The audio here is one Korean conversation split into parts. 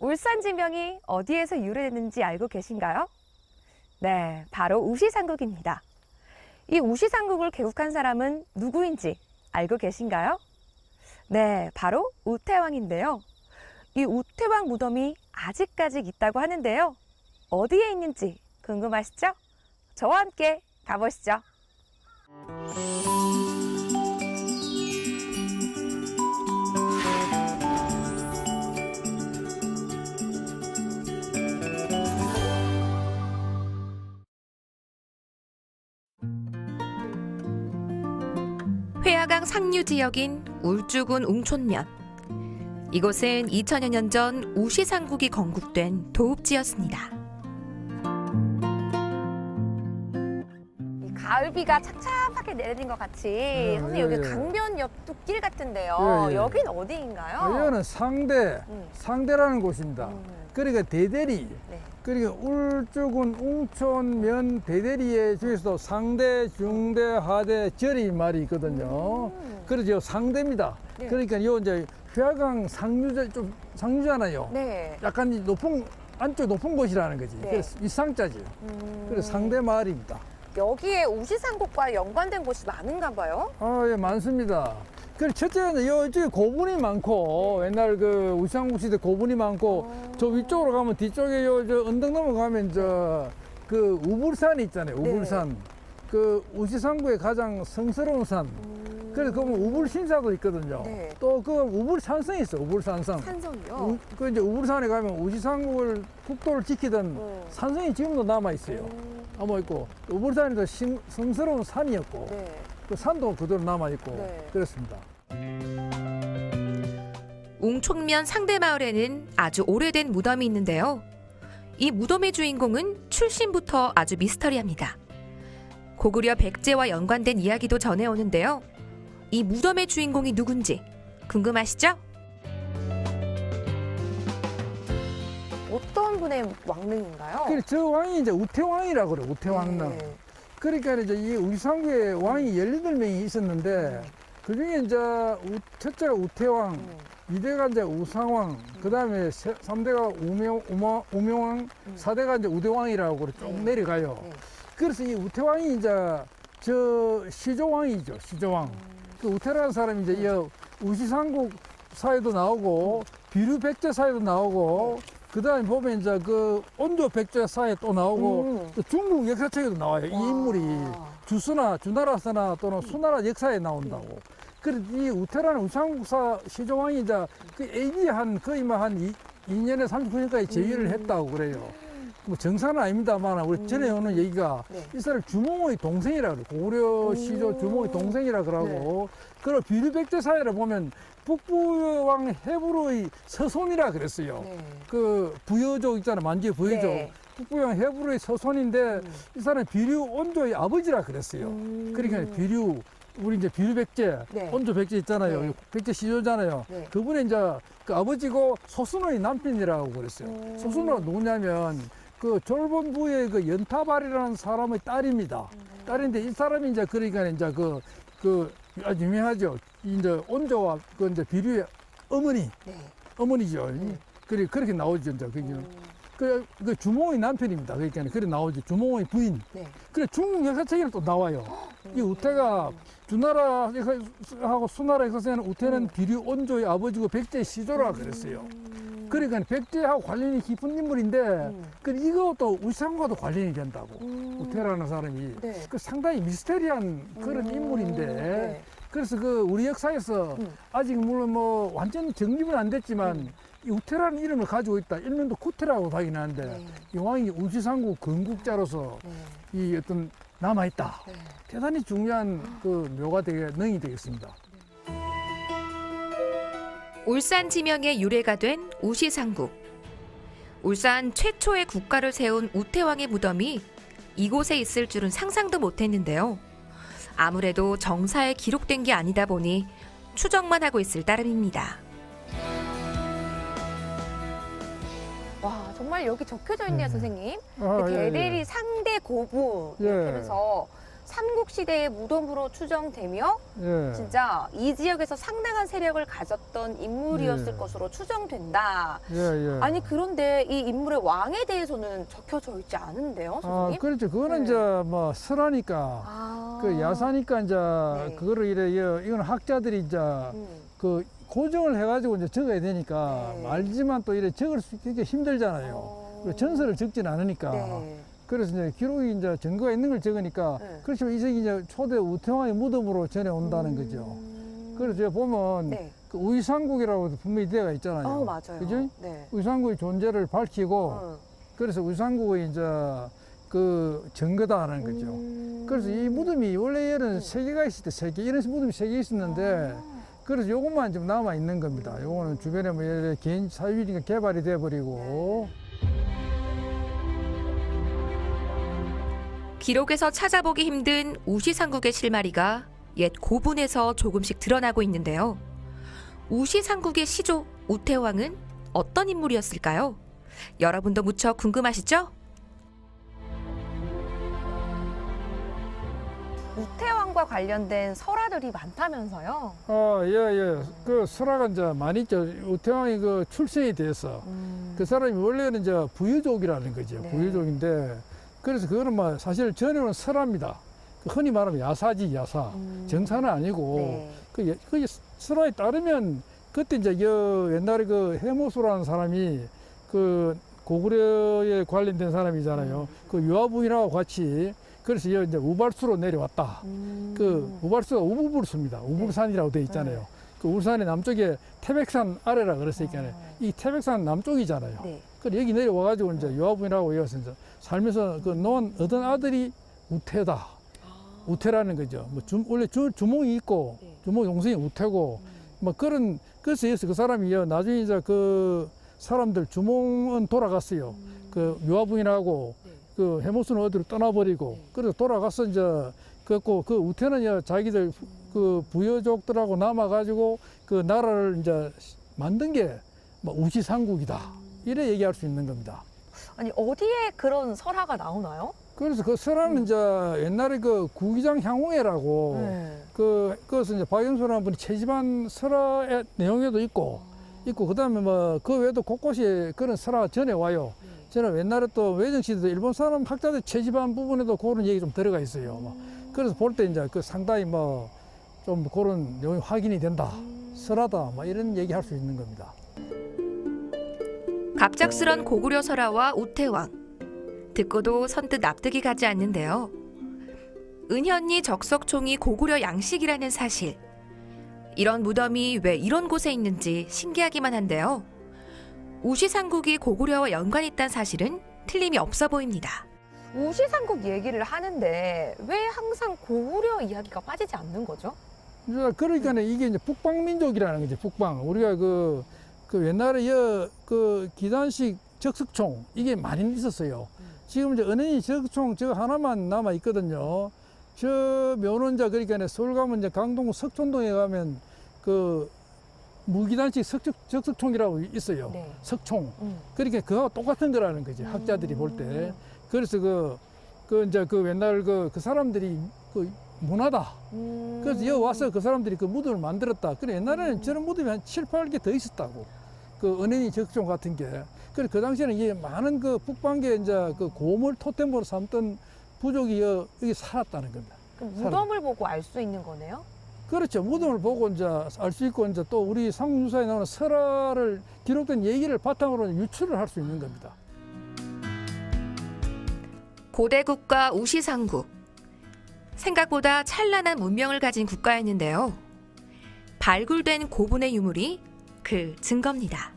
울산 지명이 어디에서 유래됐는지 알고 계신가요? 네, 바로 우시상국입니다. 이 우시상국을 개국한 사람은 누구인지 알고 계신가요? 네, 바로 우태왕인데요. 이 우태왕 무덤이 아직까지 있다고 하는데요. 어디에 있는지 궁금하시죠? 저와 함께 가보시죠. 회화강 상류 지역인 울주군 웅촌면. 이곳은 2000여 년 전 우시상국이 건국된 도읍지였습니다. 가을비가 착착하게 내리는 것 같이 선생님 여기 강변 옆 길 같은데요. 여긴 어디인가요? 여기는 상대라는 곳입니다. 그러니까 대대리, 그러니까 울주군 웅촌면 대대리에 중에서도 상대, 중대, 하대, 절이 말이 있거든요. 그래서 상대입니다. 그러니까 요 이제 회화강 상류잖아요. 약간 안쪽 높은 곳이라는 거지. 그래서 이 상자지. 그래서 상대 마을입니다. 여기에 우시상국과 연관된 곳이 많은가 봐요? 예, 많습니다. 그 첫째는 이쪽에 고분이 많고, 옛날 그 우시상국 시대 고분이 많고, 저 위쪽으로 가면 뒤쪽에 저 언덕 넘어가면 그 우불산이 있잖아요. 우불산. 그 우시상국의 가장 성스러운 산. 그래서 그 우불신사도 있거든요. 또 그 우불산성이 있어. 우불산성. 산성이요? 그 이제 우불산에 가면 우시상국을 국도를 지키던 산성이 지금도 남아 있어요. 남아 있고 우불산이 더 성스러운 산이었고 그 산도 그대로 남아 있고 그렇습니다. 웅촌면 상대마을에는 아주 오래된 무덤이 있는데요. 이 무덤의 주인공은 출신부터 아주 미스터리합니다. 고구려 백제와 연관된 이야기도 전해오는데요. 이 무덤의 주인공이 누군지 궁금하시죠? 어떤 분의 왕릉인가요? 저 왕이 이제 우태왕이라고 그래. 우태왕릉. 그러니까 이제 이 우시상국에 왕이 18명이 있었는데 그중에 이제 첫째가 우태왕, 2대가 이제 우상왕, 그다음에 3대가 우명왕, 4대가 이제 우대왕이라고 그래. 쭉 내려가요. 그래서 이 우태왕이 이제 시조왕이죠. 시조왕. 그 우태라는 사람이 이제 이 우시상국 사에도 나오고 비류백제 사에도 나오고 그다음에 보면 이제 그 온조 백제 사에 또 나오고 또 중국 역사책에도 나와요. 이 인물이 주나라서나 또는 수나라 역사에 나온다고. 그래서 이 우태라는 우시상국사 시조왕이 이제 그 AD 거의 한 2년에 39년까지 재위를 했다고 그래요. 뭐 정사는 아닙니다만 우리 전에 오는 얘기가 이 사람 주몽의 동생이라 그래요. 고구려 시조 주몽의 동생이라 그러고 그리고 비류백제 사회를 보면 북부왕 해부로의 서손이라 그랬어요. 그 부여족 있잖아요. 만주의 부여족. 북부왕 해부로의 서손인데 이 사람은 비류 온조의 아버지라 그랬어요. 그러니까 비류 우리 이제 비류백제, 온조 백제 있잖아요. 백제 시조잖아요. 그분이 이제 그 아버지고 소순의 남편이라고 그랬어요. 소순은 누구냐면 그 졸본부의 그 연타발이라는 사람의 딸입니다. 딸인데 이 사람이 이제 그러니까 이제 그 아주 유명하죠. 이제 온조와 그 이제 비류의 어머니죠. 그렇게 나오죠. 이제 그 주몽의 남편입니다. 그러니까 그래 나오죠. 주몽의 부인. 그래 중국 역사책에는 또 나와요. 이 우태가 주나라하고 수나라 역사에는 우태는 비류 온조의 아버지고 백제 시조라 그랬어요. 그러니까 백제하고 관련이 깊은 인물인데 이것도 우시상국과도 관련이 된다고. 우태라는 사람이 그 상당히 미스테리한 그런 인물인데 그래서 그 우리 역사에서 아직 물론 뭐 완전 정립은 안 됐지만 이 우태라는 이름을 가지고 있다. 일명도 구태라고 하긴 하는데 이 왕이 우시상국 건국자로서 이 어떤 남아있다. 대단히 중요한 그 묘가 능이 되겠습니다. 울산 지명의 유래가 된 우시상국. 울산 최초의 국가를 세운 우태왕의 무덤이 이곳에 있을 줄은 상상도 못했는데요. 아무래도 정사에 기록된 게 아니다 보니 추정만 하고 있을 따름입니다. 와, 정말 여기 적혀져 있네요, 선생님. 대대리 상대 고부 이렇게 하면서 삼국시대의 무덤으로 추정되며 예. 진짜 이 지역에서 상당한 세력을 가졌던 인물이었을 예. 것으로 추정된다. 예, 예. 아니 그런데 이 인물의 왕에 대해서는 적혀져 있지 않은데요, 아, 선생님? 그렇죠. 그거는 네. 이제 뭐 설하니까 아. 그 야사니까 이제 네. 그거를 이건 학자들이 이제 그 고정을 해가지고 이제 적어야 되니까 네. 알지만 또 이래 적을 수 있게 힘들잖아요. 그리고 전설을 적진 않으니까. 네. 그래서 이제 기록이 이제 증거가 있는 걸 적으니까 네. 그렇지만 이색이 이제 초대 우태왕의 무덤으로 전해온다는 거죠. 그래서 제가 보면 네. 그 우이상국이라고 분명히 되어 있잖아요. 맞아요. 그죠? 네. 우이상국의 존재를 밝히고 그래서 우이상국의 이제 그 증거다라는 거죠. 그래서 이 무덤이 원래 얘는 세 개가 있을 때 세 개, 이런 무덤이 세 개 있었는데 그래서 요것만 좀 남아 있는 겁니다. 요거는 주변에 뭐 예를 들어 개인 사유지니까 개발이 돼 버리고. 기록에서 찾아보기 힘든 우시상국의 실마리가 옛 고분에서 조금씩 드러나고 있는데요. 우시상국의 시조 우태왕은 어떤 인물이었을까요? 여러분도 무척 궁금하시죠? 우태왕과 관련된 설화들이 많다면서요? 예, 예. 그 설화가 이제 많이 있죠. 우태왕이 그 출생에 대해서 그 사람이 원래는 이제 부유족이라는 거죠. 네. 부유족인데 그래서 그거는 뭐 사실 전에는 설화입니다. 그 흔히 말하면 야사지, 야사. 정사는 아니고 네. 그 설화에 따르면 그때 이제 옛날에 그 해모수라는 사람이 그 고구려에 관련된 사람이잖아요. 그 유아부인하고 같이 그래서 이제 우발수로 내려왔다. 그 우발수가 우부불수입니다. 우불산이라고 되어 있잖아요. 네. 그 울산의 남쪽에 태백산 아래라 그랬으니까요. 이 태백산 남쪽이잖아요. 네. 그래서 여기 내려와가지고 이제 유아부인하고 이어서 이제 살면서 그 얻은 아들이 우태다. 우태라는 거죠. 뭐 원래 주몽이 있고 주몽 동생이 우태고 뭐 그런 그래서 그 사람이 나중에 이제 그 사람들 주몽은 돌아갔어요. 그 유아부인하고 그 해모수는 어디로 떠나버리고 그래서 돌아가서 이제 그 우태는 자기들 그 부여족들하고 남아가지고 그 나라를 이제 만든 게 뭐 우시상국이다 이래 얘기할 수 있는 겁니다. 아니 어디에 그런 설화가 나오나요? 그래서 그 설화는 이제 옛날에 그 구기장 향후회라고 네. 그것은 이제 박영수라는 분이 채집한 설화의 내용에도 있고 그다음에 뭐 그 외에도 곳곳에 그런 설화가 전해 와요. 저는 옛날에 또 외정시대도 일본 사람 학자들 채집한 부분에도 그런 얘기 좀 들어가 있어요. 뭐. 그래서 볼 때 이제 그 상당히 뭐 좀 그런 내용이 확인이 된다. 설화다. 뭐 이런 얘기 할 수 있는 겁니다. 갑작스런 고구려 설화와 우태왕. 듣고도 선뜻 납득이 가지 않는데요. 은현리 적석총이 고구려 양식이라는 사실. 이런 무덤이 왜 이런 곳에 있는지 신기하기만 한데요. 우시상국이 고구려와 연관이 있다는 사실은 틀림이 없어 보입니다. 우시상국 얘기를 하는데 왜 항상 고구려 이야기가 빠지지 않는 거죠? 그러니까 이게 이제 북방민족이라는 거죠. 북방. 우리가 그 옛날에 그 기단식 적석총 이게 많이 있었어요. 지금 이제 은행이 적석총 저 하나만 남아 있거든요. 저 묘론자 그러니까 서울 가면 이제 강동 석촌동에 가면 그 무기단식 적석총이라고 있어요. 네. 석총. 그러니까 그거와 똑같은 거라는 거지. 학자들이 볼 때. 그래서 이제 그 옛날 그 사람들이 그 문화다. 그래서 여기 와서 그 사람들이 그 무덤을 만들었다. 그래 옛날에는 저런 무덤이 한 7, 8개 더 있었다고. 그 은행이 적석총 같은 게. 그래 그 당시에는 이게 많은 그 북방계 이제 그 고물 토템으로 삼던 부족이 여기 살았다는 겁니다. 그럼 무덤을 보고 알 수 있는 거네요? 그렇죠. 무덤을 보고 이제 알 수 있고 이제 또 우리 삼국유사에 나오는 설화를 기록된 얘기를 바탕으로 유출을 할 수 있는 겁니다. 고대 국가 우시상국. 생각보다 찬란한 문명을 가진 국가였는데요. 발굴된 고분의 유물이 그 증거입니다.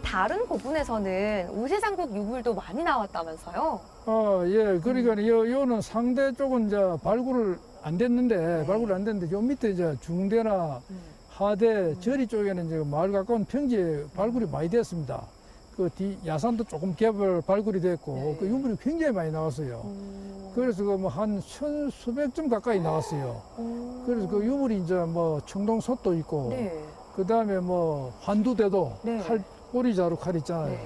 다른 고분에서는 우시상국 유물도 많이 나왔다면서요? 예. 그러니까 요는 상대 쪽은 이제 발굴을 안 됐는데, 요 밑에 이제 중대나 하대, 저리 쪽에는 이제 마을 가까운 평지에 발굴이 많이 됐습니다. 그 야산도 조금 발굴이 됐고, 그 유물이 굉장히 많이 나왔어요. 그래서 그 뭐 한 수백 점 가까이 나왔어요. 그래서 그 유물이 이제 뭐 청동솥도 있고, 그 다음에 뭐 환두대도 칼, 꼬리자루 칼 있잖아요.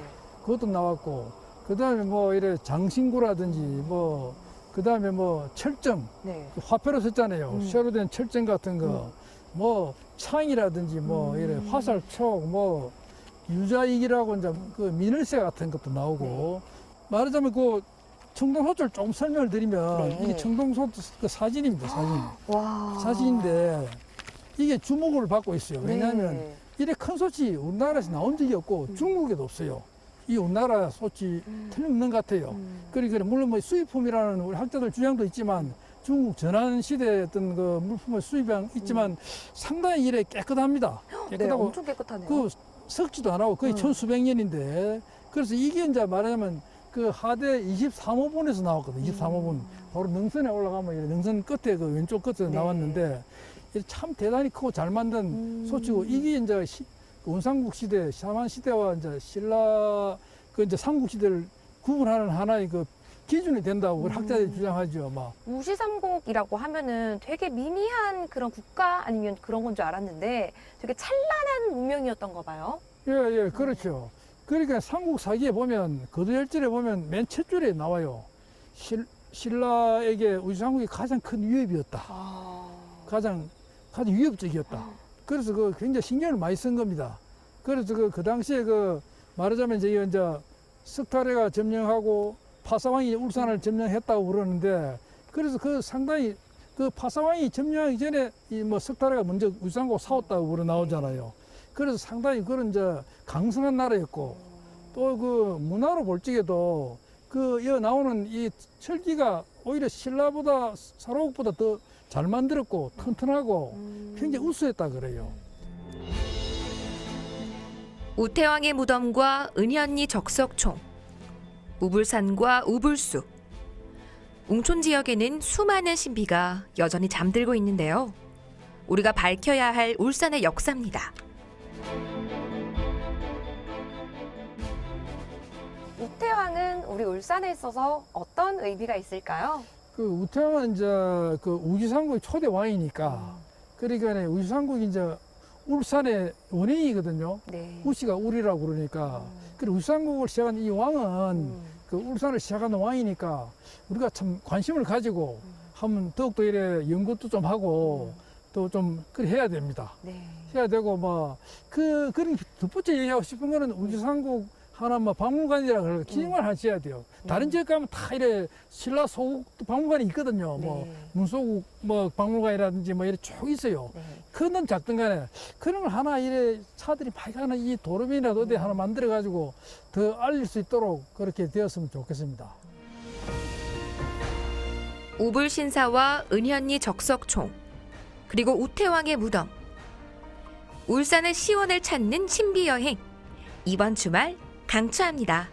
그것도 나왔고, 그다음에 뭐 이래 장신구라든지 뭐 그다음에 뭐 철정 네. 화폐로 썼잖아요. 쇠로 된 철정 같은 거, 뭐 창이라든지 뭐 이래 화살촉, 뭐 유자익이라고 이제 그 미늘새 같은 것도 나오고 말하자면 그 청동소를 조금 설명을 드리면 네. 이게 청동소 그 사진입니다. 사진. 와. 사진인데 이게 주목을 받고 있어요. 왜냐하면 네. 이래 큰 소치 우리나라에서 나온 적이 없고 중국에도 없어요. 이 우리나라 소치 틀림없는 것 같아요. 그러니까 물론 뭐 수입품이라는 우리 학자들 주장도 있지만 중국 전환 시대의 어떤 그 물품을 수입한 있지만 상당히 이래 깨끗합니다. 네, 깨끗하고 엄청 깨끗하네요. 그 썩지도 않고 거의 천수백 년인데 그래서 이게 이제 말하자면 그 하대 23호분에서 나왔거든요. 23호분 바로 능선에 올라가면 이래 능선 끝에 그 왼쪽 끝에 네. 나왔는데 이게 참 대단히 크고 잘 만든 소치고 이게 이제 원삼국 시대, 샤만 시대와 이제 신라 그 이제 삼국 시대를 구분하는 하나의 그 기준이 된다고 학자들이 주장하죠. 막 우시삼국이라고 하면은 되게 미미한 그런 국가 아니면 그런 건 줄 알았는데 되게 찬란한 문명이었던 거 봐요. 예, 예, 그렇죠. 그러니까 삼국 사기에 보면 거두열전에 보면 맨 첫 줄에 나와요. 신라에게 우시삼국이 가장 큰 위협이었다. 가장 위협적이었다. 그래서 그 굉장히 신경을 많이 쓴 겁니다. 그래서 그 당시에 그 말하자면 이제 석탈해가 점령하고 파사왕이 울산을 점령했다고 그러는데 그래서 그 상당히 그 파사왕이 점령하기 전에 이 뭐 석탈해가 먼저 우시삼국 싸웠다고 그러 나오잖아요. 그래서 상당히 그런 이제 강성한 나라였고 또 그 문화로 볼 적에도 그 여 나오는 이 철기가 오히려 신라보다 사로국보다 더 잘 만들었고 튼튼하고 굉장히 우수했다 그래요. 우태왕의 무덤과 은현리 적석총, 우불산과 우불수, 웅촌 지역에는 수많은 신비가 여전히 잠들고 있는데요. 우리가 밝혀야 할 울산의 역사입니다. 우태왕은 우리 울산에 있어서 어떤 의미가 있을까요? 그 우태왕은 이제 그 우시삼국의 초대 왕이니까 그러니까 우시삼국이 이제 울산의 원행이거든요. 네. 우시가 울이라고 그러니까 그리고 우시삼국을 시작한 이 왕은 그 울산을 시작하는 왕이니까 우리가 참 관심을 가지고 하면 더욱더 이래 연구도 좀 하고 또 좀 그래 해야 됩니다. 네. 해야 되고 뭐 그런 두 번째 얘기하고 싶은 거는 우시삼국 하나 뭐 박물관이라 그래서 기념관 하나 지어야 돼요. 다른 지역 가면 다 이래 신라 소국 박물관이 있거든요. 뭐 네. 문소국 뭐 박물관이라든지 뭐 이래 쭉 있어요. 네. 크든 작든 간에 그런 걸 하나 이래 차들이 많이 가는 이 도로변이라도 어디 하나 만들어 가지고 더 알릴 수 있도록 그렇게 되었으면 좋겠습니다. 우불신사와 은현리 적석총, 그리고 우태왕의 무덤. 울산의 시원을 찾는 신비여행. 이번 주말 강추합니다.